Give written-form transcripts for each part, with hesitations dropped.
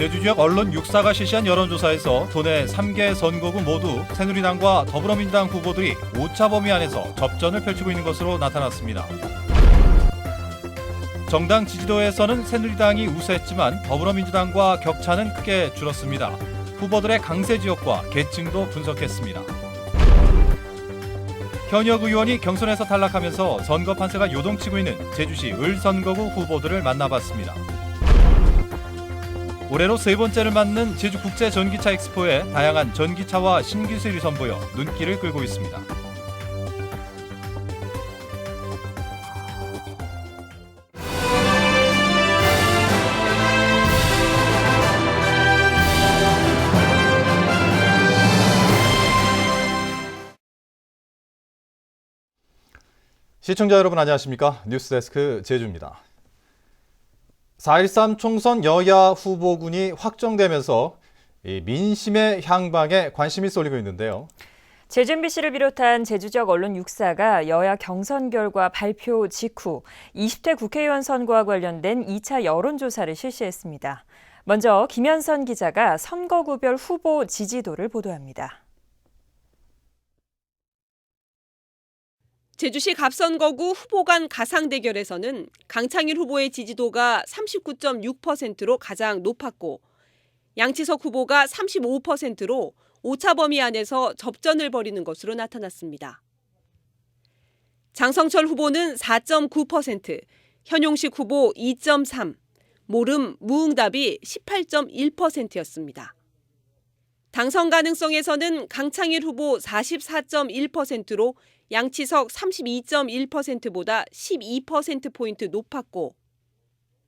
제주 지역 언론 6사가 실시한 여론조사에서 도내 3개 선거구 모두 새누리당과 더불어민주당 후보들이 오차 범위 안에서 접전을 펼치고 있는 것으로 나타났습니다. 정당 지지도에서는 새누리당이 우세했지만 더불어민주당과 격차는 크게 줄었습니다. 후보들의 강세 지역과 계층도 분석했습니다. 현역 의원이 경선에서 탈락하면서 선거 판세가 요동치고 있는 제주시 을선거구 후보들을 만나봤습니다. 올해로 세 번째를 맞는 제주국제전기차 엑스포에 다양한 전기차와 신기술이 선보여 눈길을 끌고 있습니다. 시청자 여러분 안녕하십니까? 뉴스데스크 제주입니다. 4.13 총선 여야 후보군이 확정되면서 민심의 향방에 관심이 쏠리고 있는데요. 제주 MBC를 비롯한 제주 지역 언론 6사가 여야 경선 결과 발표 직후 20대 국회의원 선거와 관련된 2차 여론조사를 실시했습니다. 먼저 김현선 기자가 선거구별 후보 지지도를 보도합니다. 제주시 갑선거구 후보 간 가상 대결에서는 강창일 후보의 지지도가 39.6%로 가장 높았고 양치석 후보가 35%로 오차 범위 안에서 접전을 벌이는 것으로 나타났습니다. 장성철 후보는 4.9%, 현용식 후보 2.3%, 모름, 무응답이 18.1%였습니다. 당선 가능성에서는 강창일 후보 44.1%로 양치석 32.1%보다 12%포인트 높았고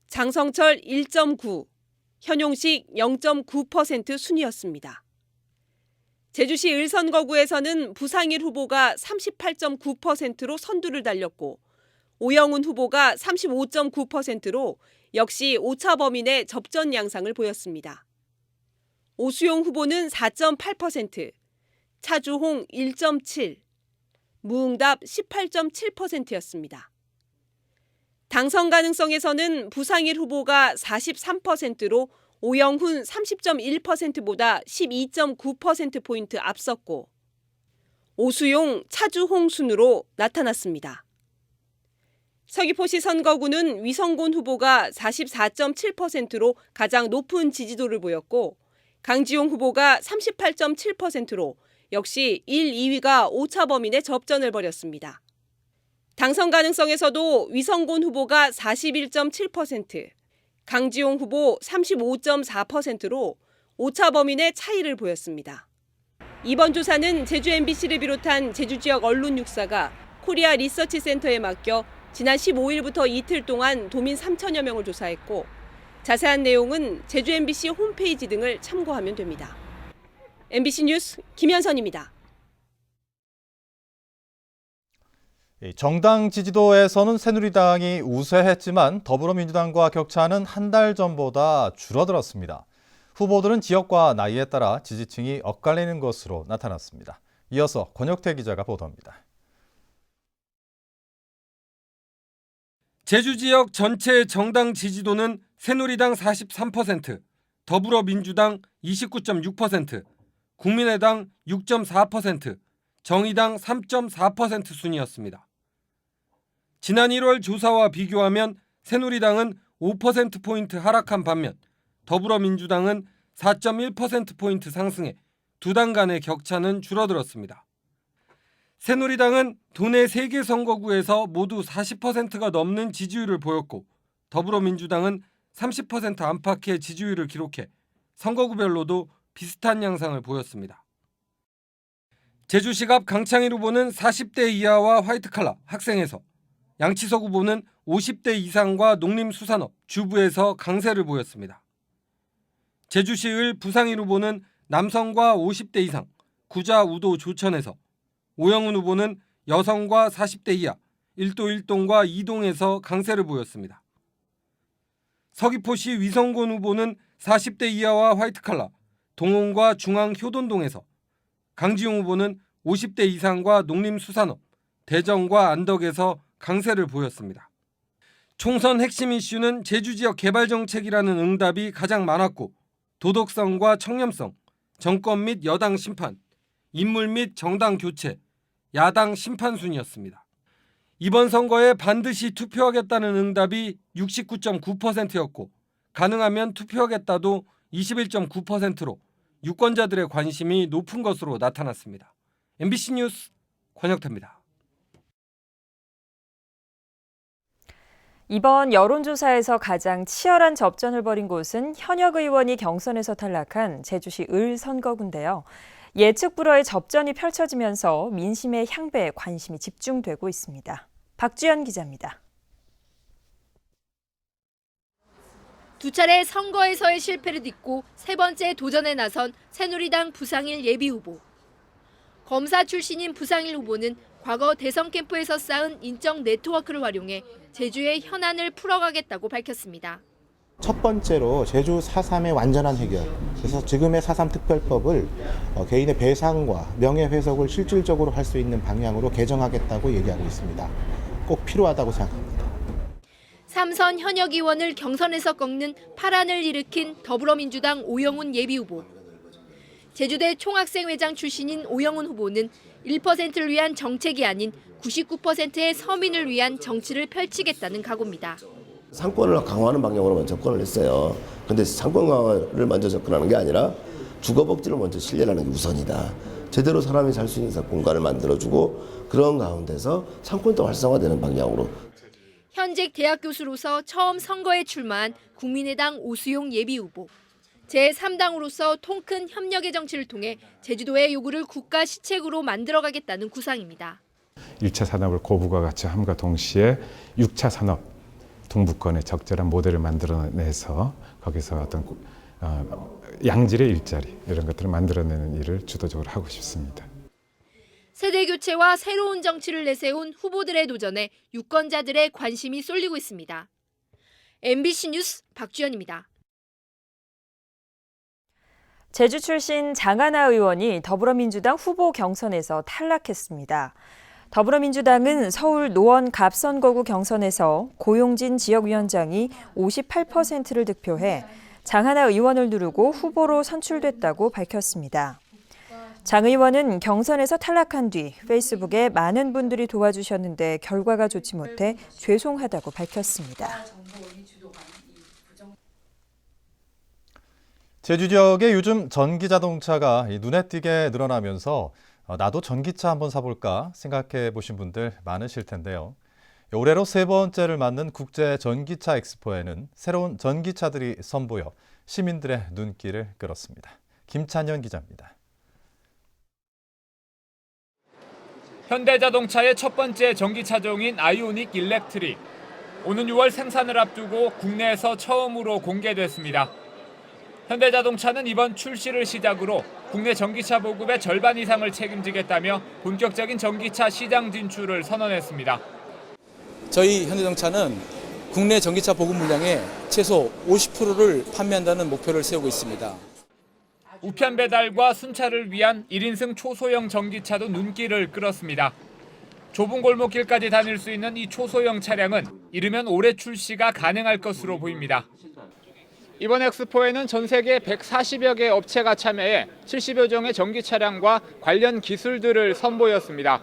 장성철 1.9, 현용식 0.9% 순이었습니다. 제주시 을선거구에서는 부상일 후보가 38.9%로 선두를 달렸고 오영훈 후보가 35.9%로 역시 오차 범위 내 접전 양상을 보였습니다. 오수용 후보는 4.8%, 차주홍 1.7%, 무응답 18.7%였습니다. 당선 가능성에서는 부상일 후보가 43%로 오영훈 30.1%보다 12.9%포인트 앞섰고 오수용, 차주홍 순으로 나타났습니다. 서귀포시 선거구는 위성곤 후보가 44.7%로 가장 높은 지지도를 보였고 강지용 후보가 38.7%로 역시 1, 2위가 오차 범위 내 접전을 벌였습니다. 당선 가능성에서도 위성곤 후보가 41.7%, 강지용 후보 35.4%로 오차 범위 내 차이를 보였습니다. 이번 조사는 제주 MBC를 비롯한 제주 지역 언론 6사가 코리아 리서치 센터에 맡겨 지난 15일부터 이틀 동안 도민 3천여 명을 조사했고 자세한 내용은 제주 MBC 홈페이지 등을 참고하면 됩니다. MBC 뉴스 김현선입니다. 정당 지지도에서는 새누리당이 우세했지만 더불어민주당과 격차는 한 달 전보다 줄어들었습니다. 후보들은 지역과 나이에 따라 지지층이 엇갈리는 것으로 나타났습니다. 이어서 권혁태 기자가 보도합니다. 제주 지역 전체 정당 지지도는 새누리당 43%, 더불어민주당 29.6%, 국민의당 6.4%, 정의당 3.4% 순이었습니다. 지난 1월 조사와 비교하면 새누리당은 5%포인트 하락한 반면 더불어민주당은 4.1%포인트 상승해 두 당 간의 격차는 줄어들었습니다. 새누리당은 도내 3개 선거구에서 모두 40%가 넘는 지지율을 보였고 더불어민주당은 30% 안팎의 지지율을 기록해 선거구별로도 비슷한 양상을 보였습니다. 제주시갑 강창일 후보는 40대 이하와 화이트칼라, 학생에서, 양치석 후보는 50대 이상과 농림수산업, 주부에서 강세를 보였습니다. 제주시 을 부상일 후보는 남성과 50대 이상, 구자, 우도, 조천에서, 오영훈 후보는 여성과 40대 이하, 1도 1동과 2동에서 강세를 보였습니다. 서귀포시 위성곤 후보는 40대 이하와 화이트칼라, 동원과 중앙 효돈동에서, 강지용 후보는 50대 이상과 농림수산업, 대전과 안덕에서 강세를 보였습니다. 총선 핵심 이슈는 제주 지역 개발 정책이라는 응답이 가장 많았고 도덕성과 청렴성, 정권 및 여당 심판, 인물 및 정당 교체, 야당 심판 순이었습니다. 이번 선거에 반드시 투표하겠다는 응답이 69.9%였고 가능하면 투표하겠다도 21.9%로 유권자들의 관심이 높은 것으로 나타났습니다. MBC 뉴스 권혁태입니다. 이번 여론조사에서 가장 치열한 접전을 벌인 곳은 현역 의원이 경선에서 탈락한 제주시 을 선거구인데요. 예측 불허의 접전이 펼쳐지면서 민심의 향배에 관심이 집중되고 있습니다. 박주연 기자입니다. 두 차례 선거에서의 실패를 딛고 세 번째 도전에 나선 새누리당 부상일 예비후보. 검사 출신인 부상일 후보는 과거 대선 캠프에서 쌓은 인적 네트워크를 활용해 제주의 현안을 풀어가겠다고 밝혔습니다. 첫 번째로 제주 4.3의 완전한 해결, 그래서 지금의 4.3 특별법을 개인의 배상과 명예회복을 실질적으로 할 수 있는 방향으로 개정하겠다고 얘기하고 있습니다. 꼭 필요하다고 생각합니다. 삼선 현역 의원을 경선에서 꺾는 파란을 일으킨 더불어민주당 오영훈 예비후보. 제주대 총학생회장 출신인 오영훈 후보는 1%를 위한 정책이 아닌 99%의 서민을 위한 정치를 펼치겠다는 각오입니다. 상권을 강화하는 방향으로만 접근을 했어요. 그런데 상권 강화를 먼저 접근하는 게 아니라 주거복지를 먼저 실현하는 게 우선이다. 제대로 사람이 살 수 있는 공간을 만들어주고 그런 가운데서 상권도 활성화되는 방향으로. 현직 대학 교수로서 처음 선거에 출마한 국민의당 오수용 예비후보. 제3당으로서 통큰 협력의 정치를 통해 제주도의 요구를 국가 시책으로 만들어가겠다는 구상입니다. 1차 산업을 고부가 같이 함과 동시에 6차 산업 동북권의 적절한 모델을 만들어내서 거기서 어떤 양질의 일자리 이런 것들을 만들어내는 일을 주도적으로 하고 싶습니다. 세대 교체와 새로운 정치를 내세운 후보들의 도전에 유권자들의 관심이 쏠리고 있습니다. MBC 뉴스 박주연입니다. 제주 출신 장하나 의원이 더불어민주당 후보 경선에서 탈락했습니다. 더불어민주당은 서울 노원 갑선거구 경선에서 고용진 지역위원장이 58%를 득표해 장하나 의원을 누르고 후보로 선출됐다고 밝혔습니다. 장 의원은 경선에서 탈락한 뒤 페이스북에 많은 분들이 도와주셨는데 결과가 좋지 못해 죄송하다고 밝혔습니다. 제주 지역에 요즘 전기자동차가 눈에 띄게 늘어나면서 나도 전기차 한번 사볼까 생각해 보신 분들 많으실 텐데요. 올해로 세 번째를 맞는 국제 전기차 엑스포에는 새로운 전기차들이 선보여 시민들의 눈길을 끌었습니다. 김찬현 기자입니다. 현대자동차의 첫 번째 전기차종인 아이오닉 일렉트릭. 오는 6월 생산을 앞두고 국내에서 처음으로 공개됐습니다. 현대자동차는 이번 출시를 시작으로 국내 전기차 보급의 절반 이상을 책임지겠다며 본격적인 전기차 시장 진출을 선언했습니다. 저희 현대자동차는 국내 전기차 보급 물량의 최소 50%를 판매한다는 목표를 세우고 있습니다. 우편 배달과 순차를 위한 1인승 초소형 전기차도 눈길을 끌었습니다. 좁은 골목길까지 다닐 수 있는 이 초소형 차량은 이르면 올해 출시가 가능할 것으로 보입니다. 이번 엑스포에는 전 세계 140여 개 업체가 참여해 70여 종의 전기 차량과 관련 기술들을 선보였습니다.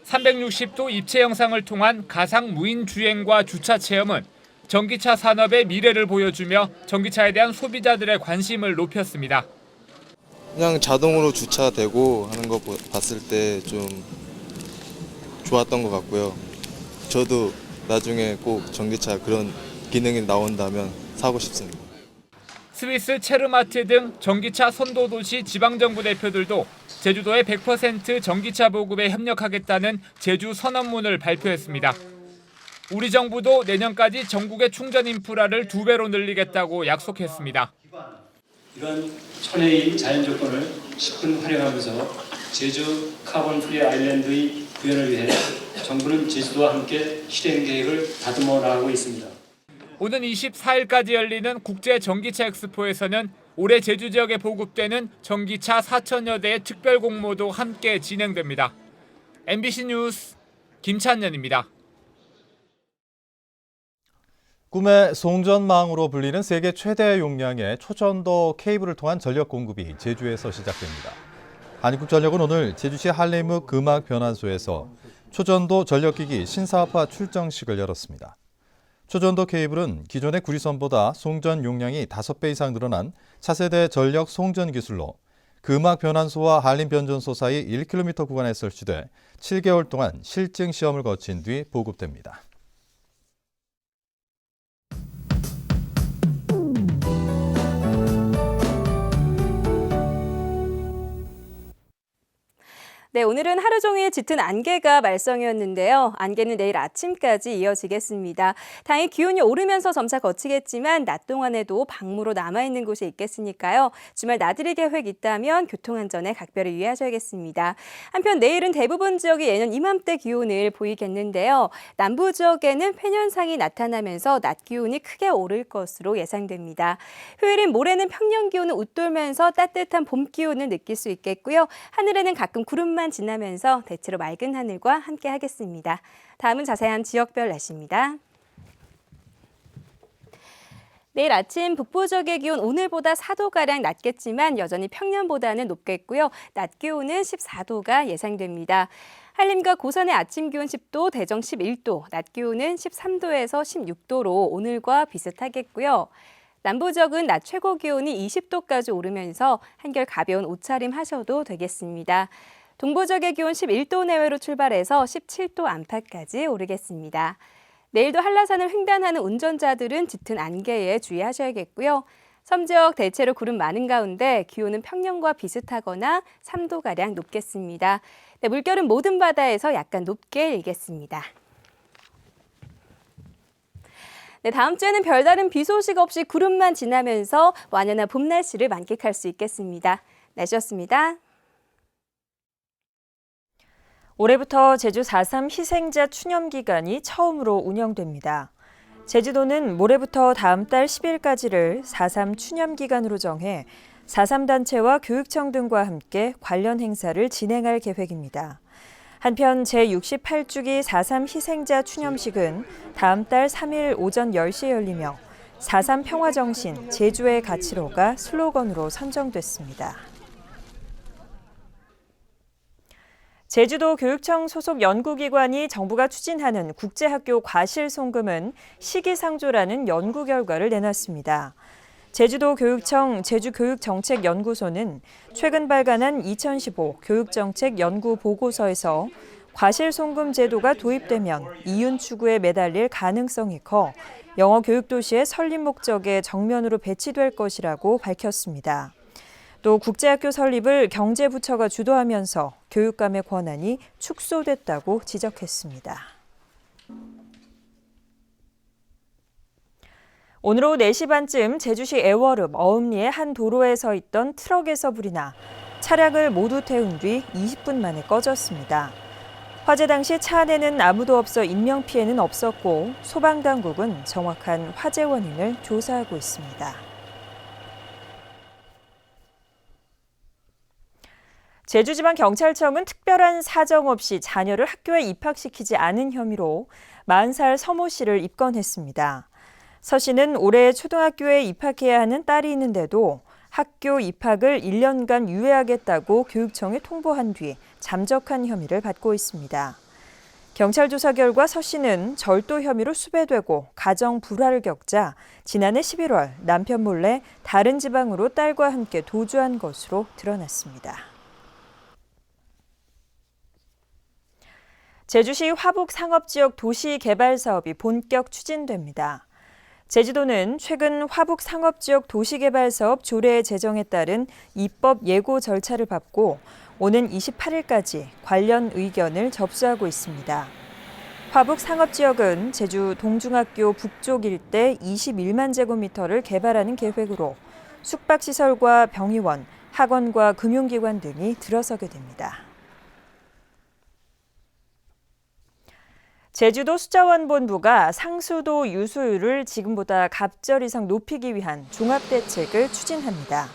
360도 입체 영상을 통한 가상 무인 주행과 주차 체험은 전기차 산업의 미래를 보여주며 전기차에 대한 소비자들의 관심을 높였습니다. 그냥 자동으로 주차되고 하는 거 봤을 때 좀 좋았던 것 같고요. 저도 나중에 꼭 전기차 그런 기능이 나온다면 사고 싶습니다. 스위스 체르마트 등 전기차 선도도시 지방정부 대표들도 제주도의 100% 전기차 보급에 협력하겠다는 제주 선언문을 발표했습니다. 우리 정부도 내년까지 전국의 충전 인프라를 2배로 늘리겠다고 약속했습니다. 이런 천혜의 자연 조건을 십분 활용하면서 제주 카본 프리 아일랜드의 구현을 위해 정부는 제주도와 함께 실행 계획을 다듬어 나가고 있습니다. 오는 24일까지 열리는 국제 전기차 엑스포에서는 올해 제주 지역에 보급되는 전기차 4천여 대의 특별 공모도 함께 진행됩니다. MBC 뉴스 김찬현입니다. 꿈의 송전망으로 불리는 세계 최대 용량의 초전도 케이블을 통한 전력 공급이 제주에서 시작됩니다. 한국전력은 오늘 제주시 한림읍 금학변환소에서 초전도 전력기기 신사업화 출정식을 열었습니다. 초전도 케이블은 기존의 구리선보다 송전 용량이 5배 이상 늘어난 차세대 전력 송전 기술로 금학변환소와 한림변전소 사이 1km 구간에 설치돼 7개월 동안 실증 시험을 거친 뒤 보급됩니다. 네, 오늘은 하루 종일 짙은 안개가 말썽이었는데요. 안개는 내일 아침까지 이어지겠습니다. 다행히 기온이 오르면서 점차 거치겠지만 낮 동안에도 방무로 남아있는 곳이 있겠으니까요. 주말 나들이 계획 있다면 교통안전에 각별히 유의하셔야겠습니다. 한편 내일은 대부분 지역이 예년 이맘때 기온을 보이겠는데요. 남부 지역에는 폐년상이 나타나면서 낮 기온이 크게 오를 것으로 예상됩니다. 휴일인 모레는 평년 기온을 웃돌면서 따뜻한 봄 기온을 느낄 수 있겠고요. 하늘에는 가끔 구름만 지나면서 대체로 맑은 하늘과 함께 하겠습니다. 다음은 자세한 지역별 날씨입니다. 내일 아침 북부 지역의 기온 오늘보다 4도가량 낮겠지만 여전히 평년보다는 높겠고요. 낮 기온은 14도가 예상됩니다. 한림과 고산의 아침 기온 10도, 대정 11도, 낮 기온은 13도에서 16도로 오늘과 비슷하겠고요. 남부 지역은 낮 최고 기온이 20도까지 오르면서 한결 가벼운 옷차림 하셔도 되겠습니다. 동부 지역의 기온 11도 내외로 출발해서 17도 안팎까지 오르겠습니다. 내일도 한라산을 횡단하는 운전자들은 짙은 안개에 주의하셔야겠고요. 섬 지역 대체로 구름 많은 가운데 기온은 평년과 비슷하거나 3도가량 높겠습니다. 네, 물결은 모든 바다에서 약간 높게 일겠습니다. 네, 다음 주에는 별다른 비 소식 없이 구름만 지나면서 완연한 봄 날씨를 만끽할 수 있겠습니다. 날씨였습니다. 올해부터 제주 4.3 희생자 추념 기간이 처음으로 운영됩니다. 제주도는 모레부터 다음 달 10일까지를 4.3 추념 기간으로 정해 4.3 단체와 교육청 등과 함께 관련 행사를 진행할 계획입니다. 한편 제68주기 4.3 희생자 추념식은 다음 달 3일 오전 10시에 열리며 4.3 평화정신, 제주의 가치로가 슬로건으로 선정됐습니다. 제주도 교육청 소속 연구기관이 정부가 추진하는 국제학교 과실 송금은 시기상조라는 연구 결과를 내놨습니다. 제주도 교육청 제주교육정책연구소는 최근 발간한 2015 교육정책 연구 보고서에서 과실 송금 제도가 도입되면 이윤 추구에 매달릴 가능성이 커 영어 교육 도시의 설립 목적에 정면으로 배치될 것이라고 밝혔습니다. 또 국제학교 설립을 경제부처가 주도하면서 교육감의 권한이 축소됐다고 지적했습니다. 오늘 오후 4시 반쯤 제주시 애월읍 어음리의 한 도로에 서 있던 트럭에서 불이 나 차량을 모두 태운 뒤 20분 만에 꺼졌습니다. 화재 당시 차 안에는 아무도 없어 인명피해는 없었고 소방당국은 정확한 화재 원인을 조사하고 있습니다. 제주지방경찰청은 특별한 사정 없이 자녀를 학교에 입학시키지 않은 혐의로 40살 서모 씨를 입건했습니다. 서 씨는 올해 초등학교에 입학해야 하는 딸이 있는데도 학교 입학을 1년간 유예하겠다고 교육청에 통보한 뒤 잠적한 혐의를 받고 있습니다. 경찰 조사 결과 서 씨는 절도 혐의로 수배되고 가정 불화를 겪자 지난해 11월 남편 몰래 다른 지방으로 딸과 함께 도주한 것으로 드러났습니다. 제주시 화북 상업지역 도시개발 사업이 본격 추진됩니다. 제주도는 최근 화북 상업지역 도시개발 사업 조례 제정에 따른 입법 예고 절차를 밟고 오는 28일까지 관련 의견을 접수하고 있습니다. 화북 상업지역은 제주 동중학교 북쪽 일대 21만 제곱미터를 개발하는 계획으로 숙박시설과 병의원, 학원과 금융기관 등이 들어서게 됩니다. 제주도 숫자원본부가 상수도 유수율을 지금보다 갑절 이상 높이기 위한 종합대책을 추진합니다.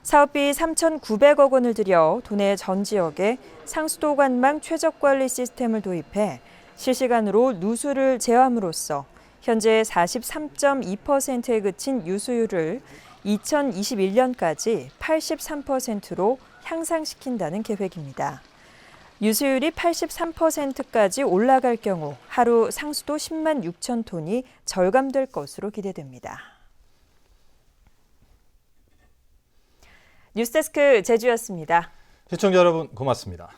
사업비 3,900억 원을 들여 도내 전 지역에 상수도 관망 최적관리 시스템을 도입해 실시간으로 누수를 제어함으로써 현재 43.2%에 그친 유수율을 2021년까지 83%로 향상시킨다는 계획입니다. 유수율이 83%까지 올라갈 경우 하루 상수도 10만 6천 톤이 절감될 것으로 기대됩니다. 뉴스데스크 제주였습니다. 시청자 여러분 고맙습니다.